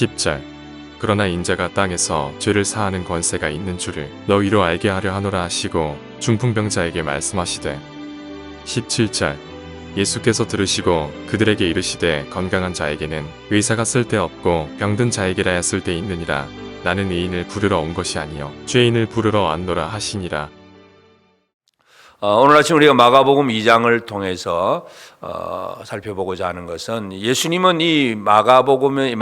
10절 그러나 인자가 땅에서 죄를 사하는 권세가 있는 줄을 너희로 알게 하려 하노라 하시고 중풍병자에게 말씀하시되 17절 예수께서 들으시고 그들에게 이르시되 건강한 자에게는 의사가 쓸데없고 병든 자에게라야 쓸데있느니라. 나는 의인을 부르러 온 것이 아니요 죄인을 부르러 왔노라 하시니라. 오늘 아침 우리가 마가복음 2장을 통해서 살펴보고자 하는 것은 예수님은 이 마가복음의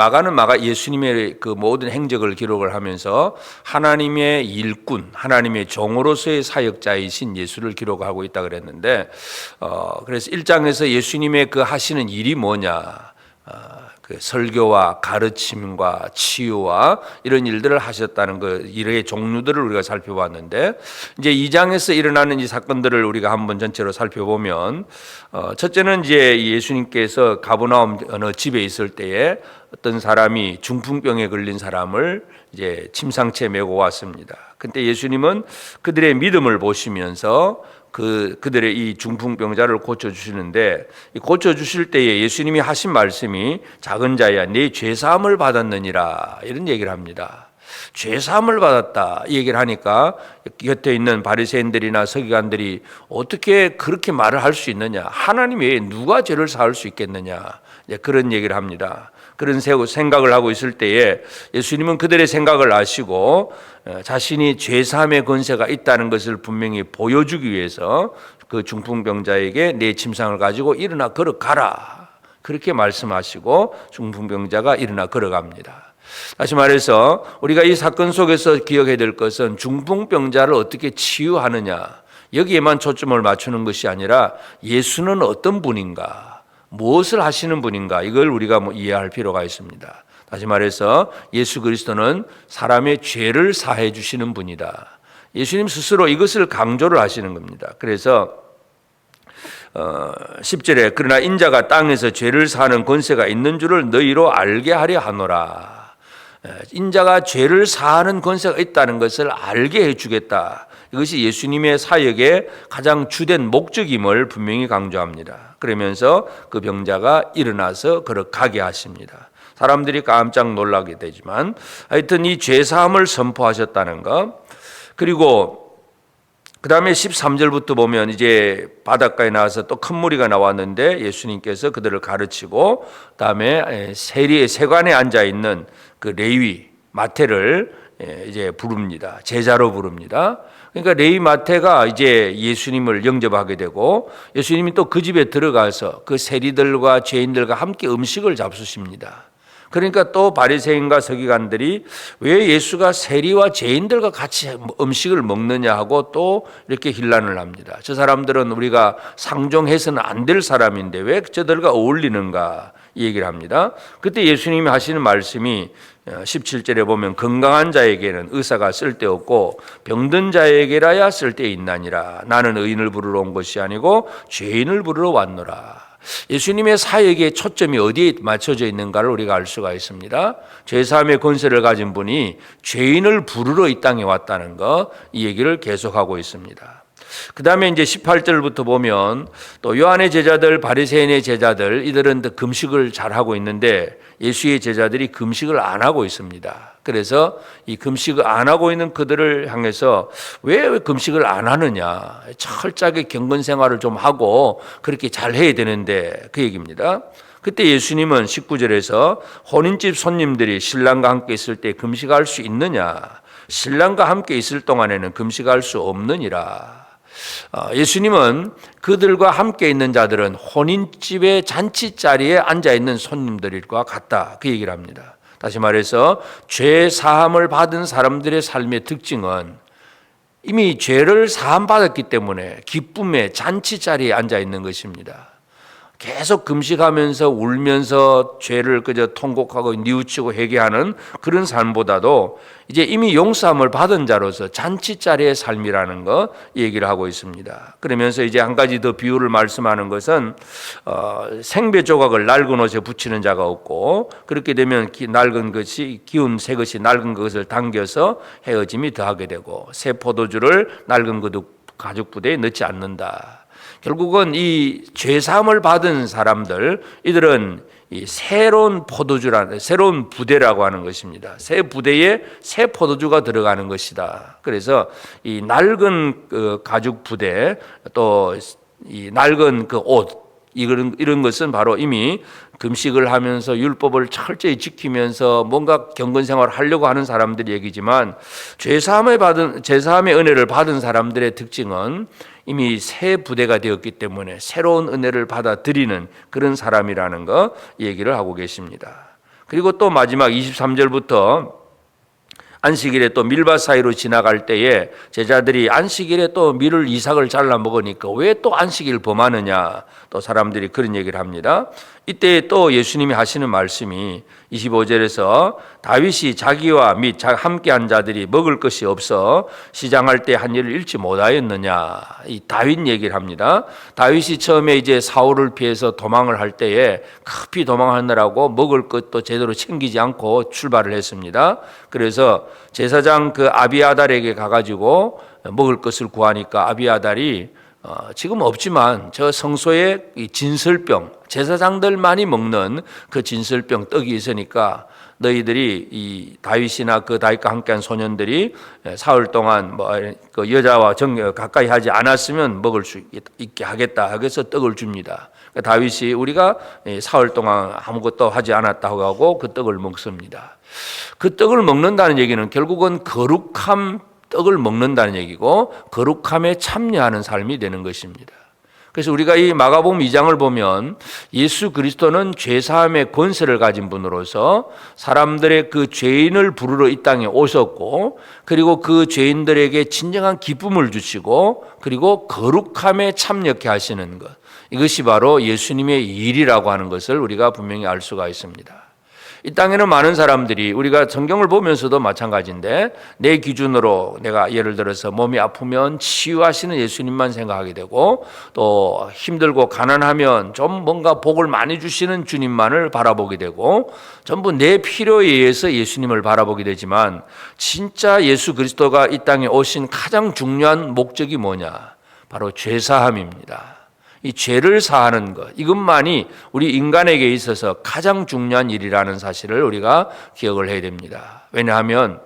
예수님의 그 모든 행적을 기록을 하면서 하나님의 일꾼, 하나님의 종으로서의 사역자이신 예수를 기록하고 있다 그랬는데 그래서 1장에서 예수님의 그 하시는 일이 뭐냐? 그 설교와 가르침과 치유와 이런 일들을 하셨다는 그 일의 종류들을 우리가 살펴봤는데 이제 2장에서 일어나는 이 사건들을 우리가 한번 전체로 살펴보면 첫째는 이제 예수님께서 가버나움 어느 집에 있을 때에 어떤 사람이 중풍병에 걸린 사람을 이제 침상채 메고 왔습니다. 근데 예수님은 그들의 믿음을 보시면서 그들의 이 중풍병자를 고쳐주시는데 고쳐주실 때에 예수님이 하신 말씀이 작은 자야 네 죄사함을 받았느니라 이런 얘기를 합니다. 죄사함을 받았다 이 얘기를 하니까 곁에 있는 바리새인들이나 서기관들이 어떻게 그렇게 말을 할 수 있느냐, 하나님 외에 누가 죄를 사할 수 있겠느냐 그런 얘기를 합니다. 그런 생각을 하고 있을 때에 예수님은 그들의 생각을 아시고 자신이 죄사함의 권세가 있다는 것을 분명히 보여주기 위해서 그 중풍병자에게 내 침상을 가지고 일어나 걸어가라 그렇게 말씀하시고 중풍병자가 일어나 걸어갑니다. 다시 말해서 우리가 이 사건 속에서 기억해야 될 것은 중풍병자를 어떻게 치유하느냐 여기에만 초점을 맞추는 것이 아니라 예수는 어떤 분인가, 무엇을 하시는 분인가 이걸 우리가 이해할 필요가 있습니다. 다시 말해서 예수 그리스도는 사람의 죄를 사해 주시는 분이다. 예수님 스스로 이것을 강조를 하시는 겁니다. 그래서 10절에 그러나 인자가 땅에서 죄를 사하는 권세가 있는 줄을 너희로 알게 하려 하노라. 인자가 죄를 사하는 권세가 있다는 것을 알게 해주겠다. 이것이 예수님의 사역의 가장 주된 목적임을 분명히 강조합니다. 그러면서 그 병자가 일어나서 걸어가게 하십니다. 사람들이 깜짝 놀라게 되지만 하여튼 이 죄사함을 선포하셨다는 것, 그리고 그 다음에 13절부터 보면 이제 바닷가에 나와서 또 큰 무리가 나왔는데 예수님께서 그들을 가르치고 다음에 세관에 앉아 있는 그 레위 마태를 이제 부릅니다. 제자로 부릅니다. 그러니까 레위 마태가 이제 예수님을 영접하게 되고 예수님이 또 그 집에 들어가서 그 세리들과 죄인들과 함께 음식을 잡수십니다. 그러니까 또 바리새인과 서기관들이 왜 예수가 세리와 죄인들과 같이 음식을 먹느냐 하고 또 이렇게 혼란을 합니다. 저 사람들은 우리가 상종해서는 안 될 사람인데 왜 저들과 어울리는가 이 얘기를 합니다. 그때 예수님이 하시는 말씀이 17절에 보면 건강한 자에게는 의사가 쓸데없고 병든 자에게라야 쓸데있나니라. 나는 의인을 부르러 온 것이 아니고 죄인을 부르러 왔노라. 예수님의 사역의 초점이 어디에 맞춰져 있는가를 우리가 알 수가 있습니다. 죄사함의 권세를 가진 분이 죄인을 부르러 이 땅에 왔다는 것, 이 얘기를 계속하고 있습니다. 그 다음에 이제 18절부터 보면 또 요한의 제자들, 바리새인의 제자들 이들은 금식을 잘하고 있는데 예수의 제자들이 금식을 안 하고 있습니다. 그래서 이 금식을 안 하고 있는 그들을 향해서 왜 금식을 안 하느냐, 철저하게 경건 생활을 좀 하고 그렇게 잘 해야 되는데 그 얘기입니다. 그때 예수님은 19절에서 혼인집 손님들이 신랑과 함께 있을 때 금식할 수 있느냐, 신랑과 함께 있을 동안에는 금식할 수 없느니라. 예수님은 그들과 함께 있는 자들은 혼인집의 잔치자리에 앉아있는 손님들과 같다 그 얘기를 합니다. 다시 말해서 죄 사함을 받은 사람들의 삶의 특징은 이미 죄를 사함 받았기 때문에 기쁨의 잔치자리에 앉아있는 것입니다. 계속 금식하면서 울면서 죄를 그저 통곡하고 뉘우치고 회개하는 그런 삶보다도 이제 이미 용서함을 받은 자로서 잔치자리의 삶이라는 거 얘기를 하고 있습니다. 그러면서 이제 한 가지 더 비유를 말씀하는 것은 생배 조각을 낡은 옷에 붙이는 자가 없고 그렇게 되면 낡은 것이 기운 새 것이 낡은 것을 당겨서 헤어짐이 더하게 되고 새 포도주를 낡은 가죽 부대에 넣지 않는다. 결국은 이 죄사함을 받은 사람들, 이들은 이 새로운 포도주라는 새로운 부대라고 하는 것입니다. 새 부대에 새 포도주가 들어가는 것이다. 그래서 이 낡은 그 가죽 부대 또 이 낡은 그 옷 이런 것은 바로 이미 금식을 하면서 율법을 철저히 지키면서 뭔가 경건 생활을 하려고 하는 사람들의 얘기지만 죄사함의 은혜를 받은 사람들의 특징은 이미 새 부대가 되었기 때문에 새로운 은혜를 받아들이는 그런 사람이라는 거 얘기를 하고 계십니다. 그리고 또 마지막 23절부터 안식일에 또 밀밭 사이로 지나갈 때에 제자들이 안식일에 또 밀을 이삭을 잘라 먹으니까 왜 또 안식일 범하느냐, 또 사람들이 그런 얘기를 합니다. 이때 또 예수님이 하시는 말씀이 25절에서 다윗이 자기와 및 함께한 자들이 먹을 것이 없어 시장할 때 한 일을 잃지 못하였느냐, 이 다윗 얘기를 합니다. 다윗이 처음에 이제 사울을 피해서 도망을 할 때에 급히 도망하느라고 먹을 것도 제대로 챙기지 않고 출발을 했습니다. 그래서 제사장 그 아비아달에게 가가지고 먹을 것을 구하니까 아비아달이 지금 없지만 저 성소에 이 진설병, 제사장들만이 먹는 그 진설병 떡이 있으니까 너희들이 이 다윗이나 그 다윗과 함께한 소년들이 사흘 동안 그 여자와 가까이 하지 않았으면 먹을 수 있게 하겠다. 그래서 떡을 줍니다. 다윗이 우리가 사흘 동안 아무것도 하지 않았다고 하고 그 떡을 먹습니다. 그 떡을 먹는다는 얘기는 결국은 거룩함 떡을 먹는다는 얘기고 거룩함에 참여하는 삶이 되는 것입니다. 그래서 우리가 이 마가복음 2장을 보면 예수 그리스도는 죄사함의 권세를 가진 분으로서 사람들의 그 죄인을 부르러 이 땅에 오셨고 그리고 그 죄인들에게 진정한 기쁨을 주시고 그리고 거룩함에 참여케 하시는 것, 이것이 바로 예수님의 일이라고 하는 것을 우리가 분명히 알 수가 있습니다. 이 땅에는 많은 사람들이 우리가 성경을 보면서도 마찬가지인데 내 기준으로 내가 예를 들어서 몸이 아프면 치유하시는 예수님만 생각하게 되고 또 힘들고 가난하면 좀 뭔가 복을 많이 주시는 주님만을 바라보게 되고 전부 내 필요에 의해서 예수님을 바라보게 되지만 진짜 예수 그리스도가 이 땅에 오신 가장 중요한 목적이 뭐냐? 바로 죄사함입니다. 이 죄를 사하는 것, 이것만이 우리 인간에게 있어서 가장 중요한 일이라는 사실을 우리가 기억을 해야 됩니다. 왜냐하면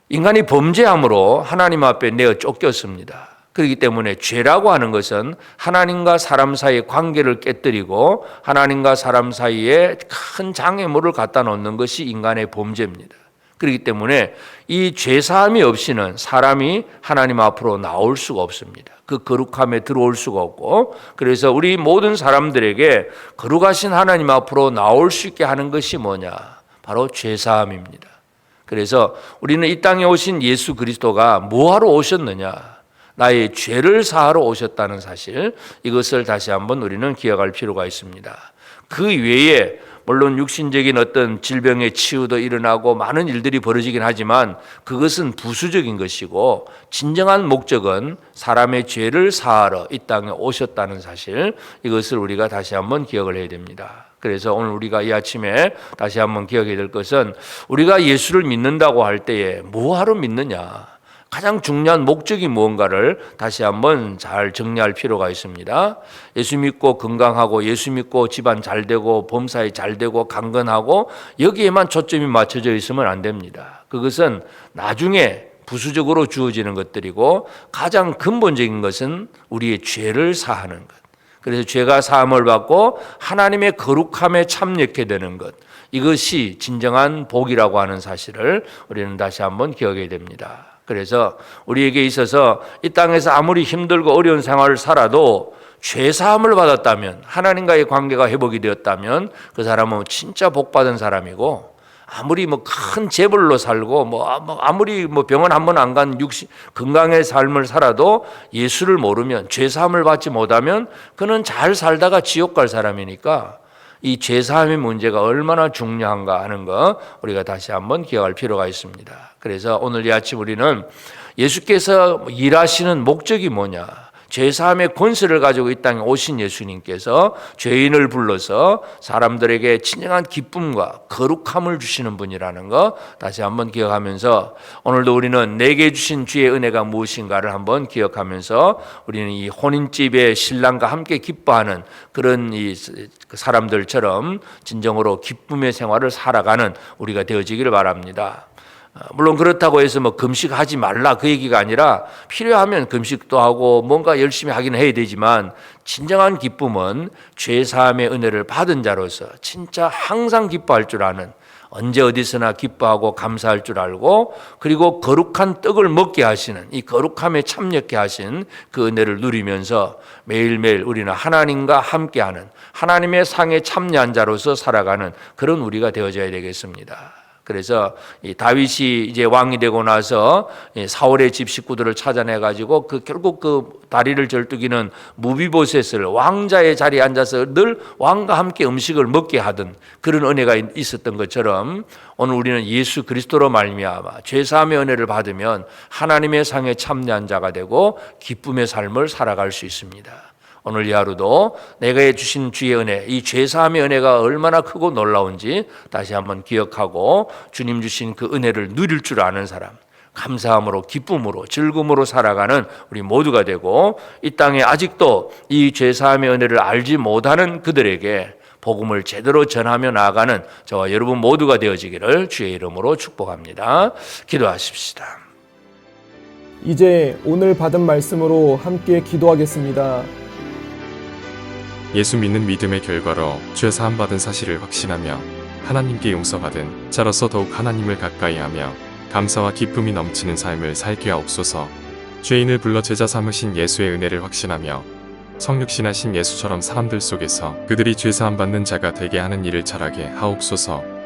인간이 범죄함으로 하나님 앞에 내어 쫓겼습니다. 그렇기 때문에 죄라고 하는 것은 하나님과 사람 사이의 관계를 깨뜨리고 하나님과 사람 사이에 큰 장애물을 갖다 놓는 것이 인간의 범죄입니다. 그렇기 때문에 이 죄사함이 없이는 사람이 하나님 앞으로 나올 수가 없습니다. 그 거룩함에 들어올 수가 없고, 그래서 우리 모든 사람들에게 거룩하신 하나님 앞으로 나올 수 있게 하는 것이 뭐냐? 바로 죄사함입니다. 그래서 우리는 이 땅에 오신 예수 그리스도가 뭐하러 오셨느냐? 나의 죄를 사하러 오셨다는 사실, 이것을 다시 한번 우리는 기억할 필요가 있습니다. 그 외에 물론 육신적인 어떤 질병의 치유도 일어나고 많은 일들이 벌어지긴 하지만 그것은 부수적인 것이고 진정한 목적은 사람의 죄를 사하러 이 땅에 오셨다는 사실, 이것을 우리가 다시 한번 기억을 해야 됩니다. 그래서 오늘 우리가 이 아침에 다시 한번 기억해야 될 것은 우리가 예수를 믿는다고 할 때에 뭐하러 믿느냐? 가장 중요한 목적이 무언가를 다시 한번 잘 정리할 필요가 있습니다. 예수 믿고 건강하고 예수 믿고 집안 잘 되고 범사에 잘 되고 강건하고 여기에만 초점이 맞춰져 있으면 안 됩니다. 그것은 나중에 부수적으로 주어지는 것들이고 가장 근본적인 것은 우리의 죄를 사하는 것. 그래서 죄가 사함을 받고 하나님의 거룩함에 참여하게 되는 것. 이것이 진정한 복이라고 하는 사실을 우리는 다시 한번 기억해야 됩니다. 그래서 우리에게 있어서 이 땅에서 아무리 힘들고 어려운 생활을 살아도 죄사함을 받았다면, 하나님과의 관계가 회복이 되었다면 그 사람은 진짜 복받은 사람이고, 아무리 큰 재벌로 살고 아무리 병원 한 번 안 간 건강의 삶을 살아도 예수를 모르면, 죄사함을 받지 못하면 그는 잘 살다가 지옥 갈 사람이니까 이 죄사함의 문제가 얼마나 중요한가 하는 거 우리가 다시 한번 기억할 필요가 있습니다. 그래서 오늘 이 아침 우리는 예수께서 일하시는 목적이 뭐냐, 죄사함의 권세를 가지고 이 땅에 오신 예수님께서 죄인을 불러서 사람들에게 진정한 기쁨과 거룩함을 주시는 분이라는 거 다시 한번 기억하면서, 오늘도 우리는 내게 주신 주의 은혜가 무엇인가를 한번 기억하면서 우리는 이 혼인집의 신랑과 함께 기뻐하는 그런 이 사람들처럼 진정으로 기쁨의 생활을 살아가는 우리가 되어지기를 바랍니다. 물론 그렇다고 해서 뭐 금식하지 말라 그 얘기가 아니라, 필요하면 금식도 하고 뭔가 열심히 하긴 해야 되지만, 진정한 기쁨은 죄사함의 은혜를 받은 자로서 진짜 항상 기뻐할 줄 아는, 언제 어디서나 기뻐하고 감사할 줄 알고, 그리고 거룩한 떡을 먹게 하시는, 이 거룩함에 참여케 하신 그 은혜를 누리면서 매일매일 우리는 하나님과 함께하는, 하나님의 상에 참여한 자로서 살아가는 그런 우리가 되어져야 되겠습니다. 그래서 이 다윗이 이제 왕이 되고 나서 사울의 집 식구들을 찾아내 가지고 결국 그 다리를 절뚝이는 무비보셋을 왕자의 자리에 앉아서 늘 왕과 함께 음식을 먹게 하던 그런 은혜가 있었던 것처럼, 오늘 우리는 예수 그리스도로 말미암아 죄사함의 은혜를 받으면 하나님의 상에 참여한 자가 되고 기쁨의 삶을 살아갈 수 있습니다. 오늘 이 하루도 내가 주신 주의 은혜, 이 죄사함의 은혜가 얼마나 크고 놀라운지 다시 한번 기억하고 주님 주신 그 은혜를 누릴 줄 아는 사람, 감사함으로 기쁨으로 즐거움으로 살아가는 우리 모두가 되고, 이 땅에 아직도 이 죄사함의 은혜를 알지 못하는 그들에게 복음을 제대로 전하며 나아가는 저와 여러분 모두가 되어지기를 주의 이름으로 축복합니다. 기도하십시다. 이제 오늘 받은 말씀으로 함께 기도하겠습니다. 예수 믿는 믿음의 결과로 죄 사함 받은 사실을 확신하며 하나님께 용서받은 자로서 더욱 하나님을 가까이하며 감사와 기쁨이 넘치는 삶을 살게 하옵소서. 죄인을 불러 제자 삼으신 예수의 은혜를 확신하며 성육신하신 예수처럼 사람들 속에서 그들이 죄 사함 받는 자가 되게 하는 일을 잘하게 하옵소서.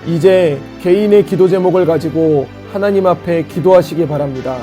이제 개인의 기도 제목을 가지고 하나님 앞에 기도하시기 바랍니다.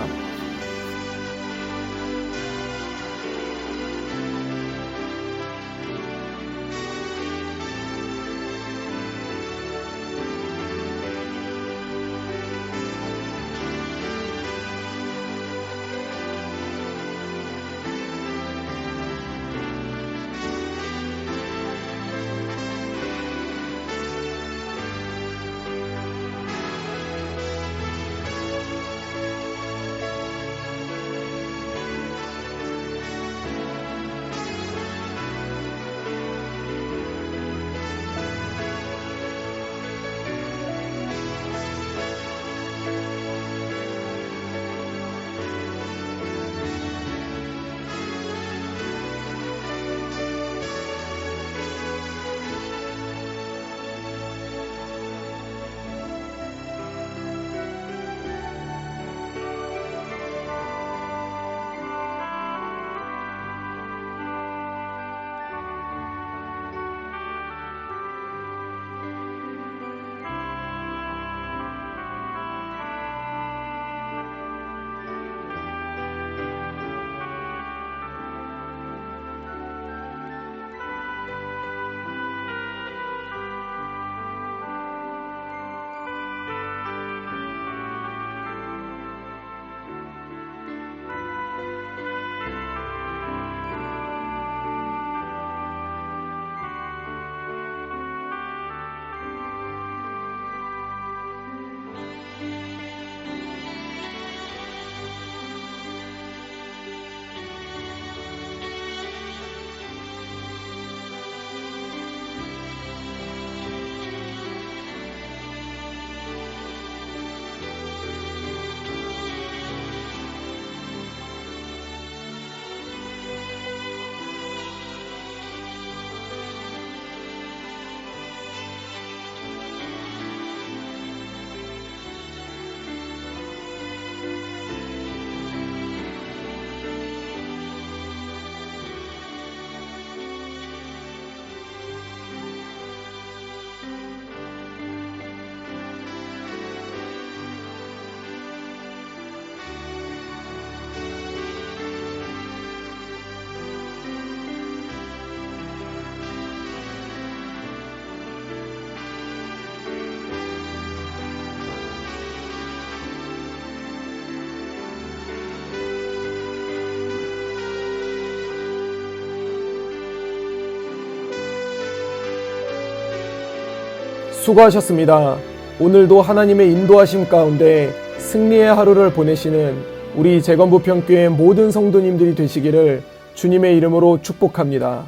수고하셨습니다. 오늘도 하나님의 인도하심 가운데 승리의 하루를 보내시는 우리 재건부평교회 모든 성도님들이 되시기를 주님의 이름으로 축복합니다.